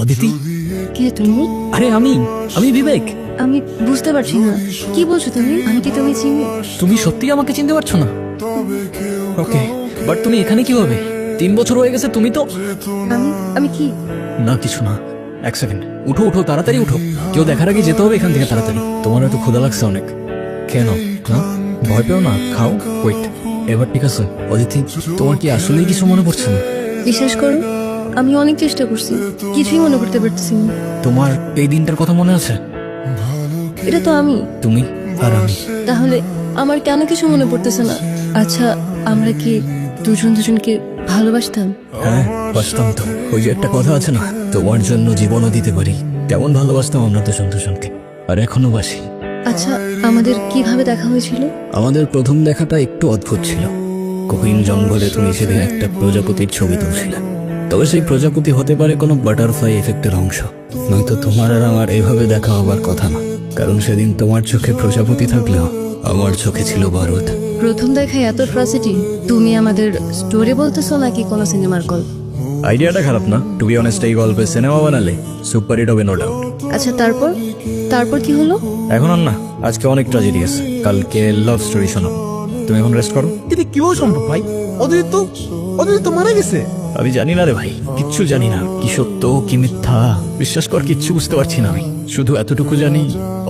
অদিতি, কে তুমি? আরে আমি বিবেক। আমি বুঝতে পারছি না কি বলছো তুমি। আমি কি তুমি চিনি? তুমি সত্যি আমাকে চিনতে পারছো না? ওকে, বাট তুমি এখানে কিভাবে? 3 বছর হয়ে গেছে। তুমি তো আমি আমি কি? না, কিছু না। এক সেকেন্ড, উঠো উঠো, তাড়াতাড়ি উঠো। কেউ দেখার আগে যেতে হবে এখান থেকে তাড়াতাড়ি। তোমার হয়তো ক্ষুধা লাগছে অনেক। কেন না, ভয় পেও না, খাও। ওয়েট, এবার ঠিক আছে। অদিতি, তোমার কি আসলেই কিছু মনে পড়ছে না? বিশ্বাস করো, আমি অনেক চেষ্টা করছি, কিছুই মনে করতে পারতেছি না। তোমার এই দিনটার কথা মনে আছে? এটা তো আমি। তুমি আর আমি। তাহলে আমার কেন কিছু মনে পড়তেছে না? আচ্ছা, আমরা কি দুজন দুজনকে ভালোবাসতাম? হ্যাঁ, বাসতাম তো। ওই যে একটা কথা আছে না, তোমার জন্য জীবনও দিতে পারি। তেমন ভালোবাসতাম আমরা দুজন দুজনকে, আর এখনো বাসি। আচ্ছা, আমাদের কিভাবে দেখা হয়েছিল? আমাদের প্রথম দেখাটা একটু অদ্ভুত ছিল। গহীন জঙ্গলে তুমি সেদিন একটা প্রজাপতির ছবি তুলছিলে। তবে সেই প্রজাপতি হতে পারে কোনো বাটারফ্লাই এফেক্টের অংশ, নয়তো তোমার আর আমার এভাবে দেখা হবার কথা না। কারণ সেদিন তোমার চোখে প্রজাপতি থাকলেও আমার চোখে ছিল বারুদ। প্রথম দেখায় এত ট্রাজেডি? তুমি আমাদের স্টোরি বলতেছো নাকি কোনো সিনেমার গল্প? আইডিয়াটা খারাপ না, টু বি অনেস্ট। এই গল্পে সিনেমা বানালে সুপার হিট হবে, নো ডাউট। আচ্ছা, তারপর তারপর কি হলো? এখন আর না, আজকে অনেক ট্র্যাজেডি আছে। কালকে লাভ স্টোরি শোনাবো। তুমি এখন রেস্ট করো। এটা কিভাবে সম্ভব ভাই? অদিতি তো মারা গেছে। আমি জানি না রে ভাই, কিচ্ছু জানি না। কি সত্য কি মিথ্যা বিশ্বাস কর, কিচ্ছু বুঝতে পারছি না আমি। শুধু এতটুকু জানি,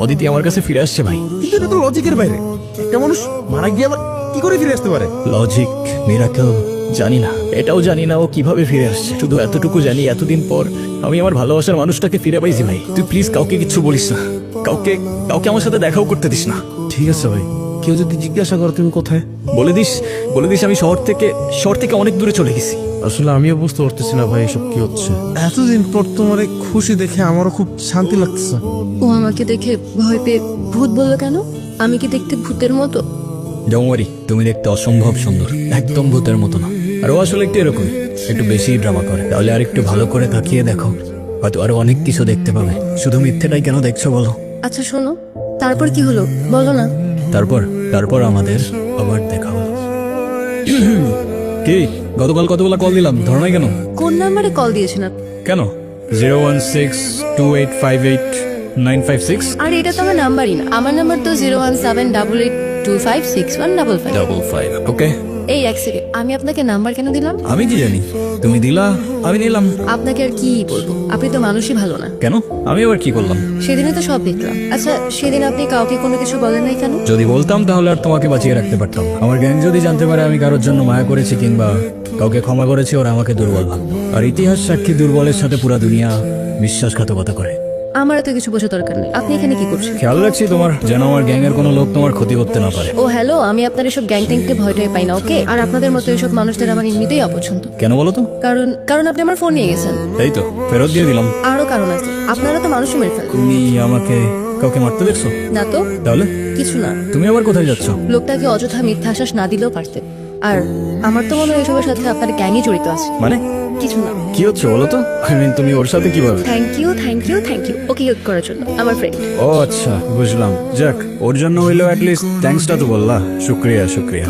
অদিতি আমার কাছে ফিরে আসছে ভাই। কিন্তু এটা তো লজিকের বাইরে। একটা মানুষ মারা গিয়ে আবার কি করে ফিরে আসতে পারে? লজিক, মিরাকেল, জানি না। এটাও জানি না ও কিভাবে ফিরে আসছে। শুধু এতটুকু জানি, এতদিন পর আমি আমার ভালোবাসার মানুষটাকে ফিরে পাইছি ভাই। তুই প্লিজ কাউকে কিচ্ছু বলিস না। কাউকে কাউকে আমার সাথে দেখাও করতে দিস না। ঠিক আছে ভাই, কেউ যদি জিজ্ঞাসা করে তুমি কোথায়, বলে দিস আমি শহর থেকে অনেক দূরে চলে গেছি। আসলে আমিও বুঝতে পারতেছি না ভাই এসব কি হচ্ছে। এতদিন পর তোমার এই খুশি দেখে আমারও খুব শান্তি লাগতেছে। ও আমাকে দেখে ভয় পেয়ে ভূত বললো কেন? আমি কি দেখতে ভূতের মতো? ডোন্ট ওয়ারি, তুমি দেখতে অসম্ভব সুন্দর, একদম ভূতের মতো না। আর ও আসলে একটু এরকম, একটু বেশি ড্রামা করে। তাহলে আর একটু ভালো করে তাকিয়ে দেখো, হয়তো আরো অনেক কিছু দেখতে পাবে। শুধু মিথ্যেটাই কেন দেখছো বলো? আচ্ছা শোনো, তারপর কি হলো বলো না। তারপর আমাদের আবার দেখা হলো। কি গতকাল কতগুলো কল দিলাম, ধরো নাই কেন? কোন নাম্বারে কল দিয়েছেন আপনি? কেন? 01628589556। আর এটা তো আমার নাম্বারই না। আমার নাম্বার তো 01788256155। ওকে, এই এক সেকেন্ড, আমি আপনাকে নাম্বার কেন দিলাম? আমি কি জানি, তুমি দিলা, আমি নিলাম। আপনাকে আর কি বলবো, আপনি তো মানুষই ভালো না। কেন? আমি আবার কি করলাম? সেদিনে তো সব দেখলাম। আচ্ছা, সেদিন আপনি কাউকে কোনো কিছু বলেন নাই কেন? যদি বলতাম তাহলে আর তোমাকে বাঁচিয়ে রাখতে পারতাম। আমার গ্যাং যদি জানতে পারে আমি কারোর জন্য মায়া করেছি কিংবা কাউকে ক্ষমা করেছি, ওরা আমাকে দুর্বল ভাববে। আর ইতিহাস সাক্ষী, দুর্বলের সাথে পুরা দুনিয়া বিশ্বাসঘাতকতা করে। আমার তো কিছু বোঝা দরকার নেই। আপনি এখানে কি করছেন? খেয়াল রাখছি তোমার, যেন আমার গ্যাং এর কোনো লোক তোমার ক্ষতি করতে না পারে। ও হ্যালো, আমি আপনার এসব গ্যাং ট্যাংকে ভয়টাই পাই না, ওকে? আর আপনাদের মতো এসব মানুষদের আমার এমনিতেই অপছন্দ। কেন বলো তো? কারণ কারণ আপনি আমার ফোন নিয়ে গেছেন। এই তো ফেরত দিয়ে দিলাম। আরো কারণ আছে, আপনারা তো মানুষই মেরে ফেলেন। তুমি আমাকে কাউকে মারতে দেখছো? না তো, তাহলে কিছু না। তুমি আবার কোথায় যাচ্ছ? লোকটাকে অযথা মিথ্যা আশ্বাস না দিলেও পারতেন। আর আমার তো মনে হয় এসবের সাথে আপনার গ্যাংই জড়িত আছে। মানে কিছু না। কি হচ্ছে বলো তো? তুমি ওর সাথে কিভাবে? থ্যাংক ইউ ওকে হেল্প করার জন্য, আমার ফ্রেন্ড। ও আচ্ছা, বুঝলাম। যাক, ওর জন্য হইলেও অ্যাটলিস্ট থ্যাঙ্কসটা তো বললা। শুক্রিয়া।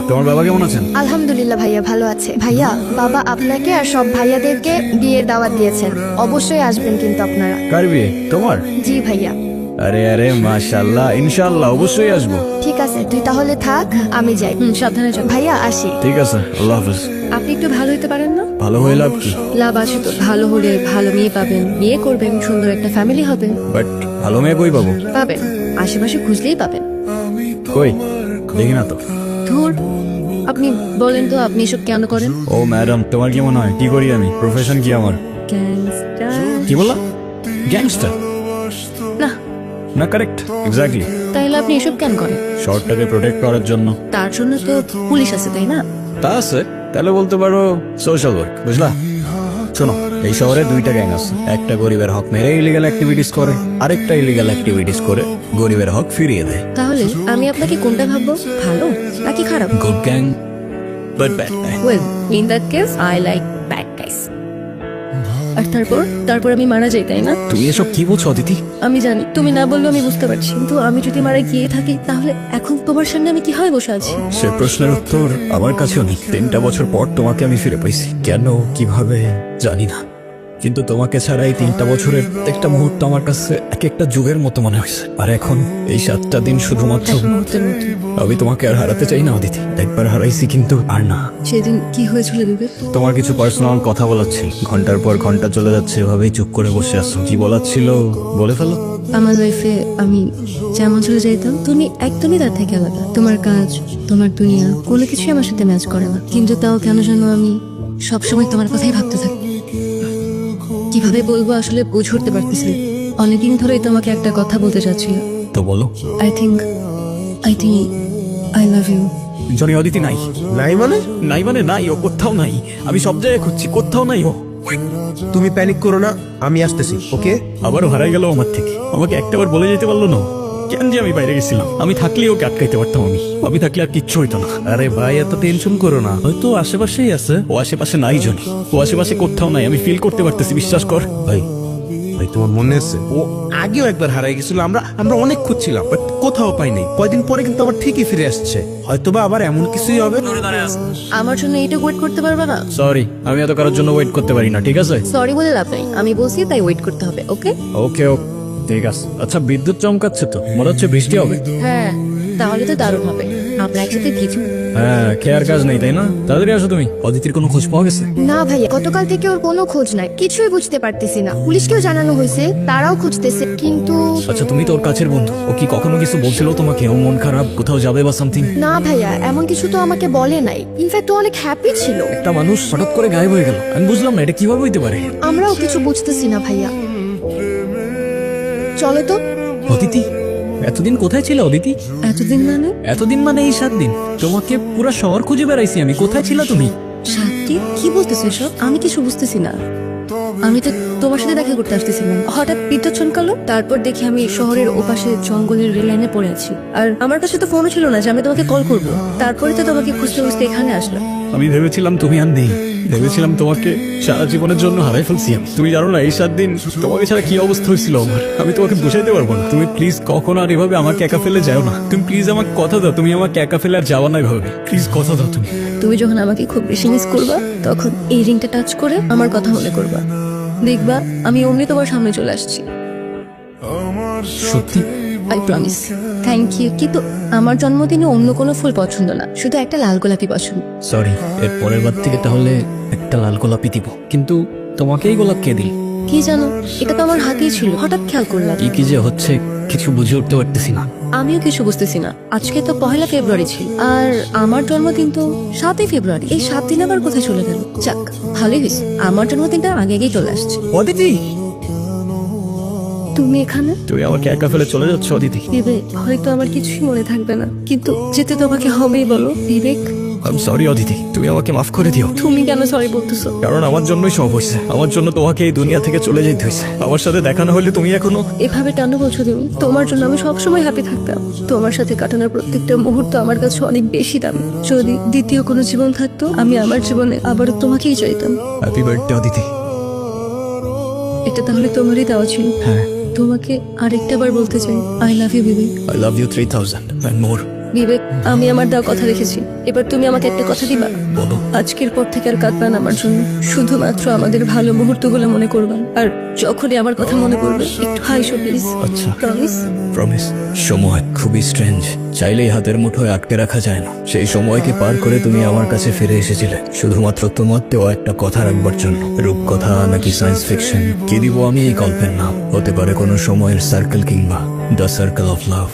তোমার বাবা কেমন আছেন? আলহামদুলিল্লাহ ভাইয়া, ভালো আছে। ভাইয়া, বাবা আপনাকে আর সব ভাইয়াদেরকে বিয়ের দাওয়াত দিয়েছেন। অবশ্যই আসবেন কিন্তু আপনারা। কার বিয়ে? তোমার? জি ভাইয়া। আরে মাশাআল্লাহ, ইনশাআল্লাহ অবশ্যই আসবো। ঠিক আছে, তুই তাহলে থাক, আমি যাই। সাবধানে যান। ভাইয়া আসি। ঠিক আছে, আল্লাহ হাফেজ। আপনি একটু ভালো হইতে পারেন না? ভালো হয়ে লাভ কি? লাভ আছে তো। ভালো হলে ভালো মেয়ে পাবেন, বিয়ে করবেন, সুন্দর একটা ফ্যামিলি হবে। বাট ভালো মেয়ে কই পাবো? পাবেন, আশেপাশে খুঁজলেই পাবেন। কই দেখি না তো। ধুর, আপনি বলেন তো আপনি এসব কেন করেন? ও ম্যাডাম, তোমার কি মনে হয় কি করি আমি? প্রফেশন কি আমার? গ্যাংস্টার? কি বললা? গ্যাংস্টার? না। না, কারেক্ট, এক্স্যাক্টলি। তাইলে আপনি এসব কেন করেন? শহরটাকে প্রোটেক্ট করার জন্য। তার জন্য তো পুলিশ আছে, তাই না? তা আছে, তাহলে বলতে পারো সোশ্যাল ওয়ার্ক, বুঝলা? শোনো, এই শহরে দুইটা গ্যাং আছে। একটা গরিবের হক মেরে ইলিগাল অ্যাক্টিভিটিস করে, আরেকটা ইলিগাল অ্যাক্টিভিটিস করে গরিবের হক ফিরিয়ে দেয়। তাহলে আমি আপনাকে কোনটা ভাববো, ভালো নাকি খারাপ? Good gang but bad gang. Well, in that case I like bad guys. আর তারপর আমি মারা যাই, তাই না? তুমি এসব কি বলছো অদিতি? আমি জানি তুমি না বললেও আমি বুঝতে পারছি, কিন্তু আমি যদি মারা গিয়ে থাকি তাহলে এখন তোমার সামনে আমি কি হয় বসে আছি? সে প্রশ্নের উত্তর আমার কাছেও নেই। 3টা বছর পর তোমাকে আমি ফিরে পাইছি। কেন, কিভাবে জানি না, কিন্তু তোমাকে ছাড়া এই 3টা বছরের একটা মুহূর্ত আমার কাছে এক একটা যুগের মতো মনে হয়েছে। আর এখন এই 7টা দিন শুধুমাত্র এক মুহূর্তের মতো। আমি তোমাকে আর হারাতে চাই না অদিতি, একবার হারাইছি কিন্তু আর না। সেদিন কি হয়েছিল বিবেক? তোমার কিছু পার্সোনাল কথা বলার ছিল, ঘন্টার পর ঘন্টা চলে যাচ্ছে, এভাবেই চুপ করে বসে আছো। কি বলার ছিল বলে ফেলো। আমার লাইফে আমি যেমন চলে যাইতাম তুমি একদমই তার থেকে আলাদা। তোমার কাজ, তোমার দুনিয়া কোনো কিছুই আমার সাথে ম্যাচ করে না, কিন্তু তাও কেন যেন আমি সবসময় তোমার কথাই ভাবতে থাকি। কিভাবে বলবো আসলে বুঝে উঠতে পারতেছি। অনেকদিন ধরেই তোমাকে একটা কথা বলতে চাচ্ছিলাম। তো বলো। I think I love you. জনি অদিতি নাই। নাই মানে? নাই মানে নাই, ও কোথাও নাই। আমি সব জায়গায় খুঁজছি, কোথাও নাই ও। তুমি প্যানিক করো না, আমি আসতেছি। ওকে? আবারও হারাই গেল আমার থেকে। আমাকে একটাবার বলে যেতে পারলো না। কেন যে আমি বাইরে গেছিলাম? আমি থাকলে ওকে আটকাইতে পারতাম। আমি থাকলে আর কিচ্ছু হইতো না। আরে ভাই, এত টেনশন করো না, হয়তো আশেপাশেই আছে। ও আশেপাশে নাই জনি, ও আশেপাশে কোথাও নাই। আমি ফিল করতে পারতেছি, বিশ্বাস কর। ভাই ভাই, তোমার মনে আছে ও আগেও একবার হারাই গেছিল? আমরা অনেক খুঁজছিলাম, বাট কোথাও পাই নাই। কয়দিন পরে কিন্তু আবার ঠিকই ফিরে আসছে। হয়তোবা আবার এমন কিছুই হবে। আমার জন্য এইটা ওয়েট করতে পারবে না? সরি, আমি এত কারোর জন্য ওয়েট করতে পারি না, ঠিক আছে? সরি বলে লাভ নেই, আমি বলছি তাই ওয়েট করতে হবে। ওকে ওকে ওকে, ঠিক আছে। আচ্ছা, বিদ্যুৎ চমকাচ্ছে তো, মনে হচ্ছে বৃষ্টি হবে। হ্যাঁ, তাহলে তো দারুণ হবে। আমরা একসাথে কিছু হ্যাঁ, খেয়ার কাজ নেই তাই না? তাড়াতাড়ি আসো তুমি। অদিতির কোনো খোঁজ পাওয়া গেছে? না ভাইয়া, গতকাল থেকে ওর কোনো খোঁজ নাই, কিছুই বুঝতে পারতেছি না। পুলিশকেও জানানো হয়েছে, তারাও খুঁজতেছে, কিন্তু আচ্ছা, তুমি তো ওর কাছের বন্ধু, ও কি কখনো কিছু বলছিল তোমাকে? ও মন খারাপ, কোথাও যাবে বা সামথিং? না ভাইয়া, এমন কিছু তো আমাকে বলে নাই। ইনফ্যাক্ট ও অনেক হ্যাপি ছিল। একটা মানুষ হঠাৎ করে গায়েব হয়ে গেল, আমি বুঝলাম না এটা কিভাবে হইতে পারে। আমরাও কিছু বুঝতেছি না ভাইয়া। চলো তো। অদিতি, এতদিন কোথায় ছিল অদিতি? এতদিন মানে? এতদিন মানে এই 7 দিন। তোমাকে পুরো শহর খুঁজে বেড়াইছি আমি, কোথায় ছিল তুমি? 7 দিন? কি বলতেছো এসব? আমি কিছু বুঝতেছি না। আমি তো তোমার সাথে দেখা করতে আসতেছিলাম, হঠাৎ বিদ্যুৎ চমকালো। তারপর দেখি আমি শহরের ওপাশে জঙ্গলের রেল লাইনে পড়ে আছি। আর আমার কাছে তো ফোনও ছিল না যে আমি তোমাকে কল করবো। তারপরে তো তোমাকে খুঁজতে খুঁজতে এখানে আসলাম। আমি ভেবেছিলাম তুমি আর নেই, ভেবেছিলাম তোমাকে সারা জীবনের জন্য হারাই ফেলছি আমি। তুমি জানো না এই 7 দিন তোমাকে ছাড়া কি অবস্থা হয়েছিল আমার, আমি তোমাকে বুঝাইতে পারবো না। তুমি প্লিজ কখনো আর এভাবে আমাকে একা ফেলে যাও না। তুমি প্লিজ আমাকে কথা দাও, তুমি আমাকে একা ফেলে আর যাওয়া না এভাবে। প্লিজ কথা দাও তুমি। তুমি যখন আমাকে খুব বেশি মিস করবা, তখন এই রিংটা টাচ করে আমার কথা মনে করবা। দেখবা আমি অমনি তোমার সামনে চলে আসছি। সত্যি? I promise. Thank you. কিন্তু আমার জন্মদিনে অন্য কোনো ফুল পছন্দ না, শুধু একটা লাল গোলাপি পছন্দ। সরি, এর পরের বার থেকে তাহলে একটা লাল গোলাপই দিব। কিন্তু তোমাকে এই গোলাপ কে দিল? কি জানো, এটা তো আমার হাতেই ছিল, হঠাৎ খেয়াল করলাম। কি কি যে হচ্ছে কিছু বুঝে উঠতে পারতেছি না। আমিও কিছু বুঝতেছি না। আজকে তো 1 ফেব্রুয়ারি ছিল, আর আমার জন্মদিন তো 7 ফেব্রুয়ারি। এই 7 দিন আবার কোথায় চলে গেল? যাক, ভালোই হয়েছে, আমার জন্মদিনটা আগে আগেই চলে আসছে। অদিতি, তুমি এখানে? তুমি আমাকে একা ফেলে চলে যাচ্ছ অদিতি। বিবেক, হয়তো আমার কিছুই মনে থাকবে না, কিন্তু যেতে তোমাকে হবেই। বলো বিবেক। আই সরি অদিতি, তুমি আমাকে মাফ করে দিও। তুমি কেন সরি বলতেছো? কারণ আমার জন্যই সব হয়েছে, আমার জন্য তোমাকে এই দুনিয়া থেকে চলে যেতে হয়েছে। আমার সাথে দেখা না হলে তুমি এখনো। এভাবে কেন বলছো তুমি? তোমার জন্য আমি সবসময় হ্যাপি থাকতাম। তোমার সাথে কাটানোর প্রত্যেকটা মুহূর্ত আমার কাছে অনেক বেশি দামি। যদি দ্বিতীয় কোনো জীবন থাকতো, আমি আমার জীবনে আবারও তোমাকেই চাইতাম। Happy birthday Aditi. এটা তাহলে তোমারই দেওয়া ছিল। হ্যাঁ, তোমাকে আরেকটা বার বলতে চাই, I love you Vivek. I love you 3000 and more. Vivek, আমি আমার দেওয়া কথা রেখেছি, এবার তুমি আমাকে একটা কথা দিবা? বলো। আজকের পর থেকে আর কাঁদবা না আমার জন্য, শুধুমাত্র আমাদের ভালো মুহূর্তগুলো মনে করবা। আর যখনই আমার কথা মনে করবে একটু হাইসো প্লিজ। আচ্ছা, প্রমিস? প্রমিস। সময় খুবই স্ট্রেঞ্জ, চাইলেই হাতের মুঠোয় আটকে রাখা যায় না। সেই সময়কে পার করে তুমি আমার কাছে ফিরে এসেছিলে শুধুমাত্র তোমার দেওয়া একটা কথা রাখবার জন্য। রূপকথা নাকি সায়েন্স ফিকশন, কি দিব আমি এই গল্পের নাম? হতে পারে কোনো সময়ের সার্কেল কিংবা দ্য সার্কেল অফ লাভ।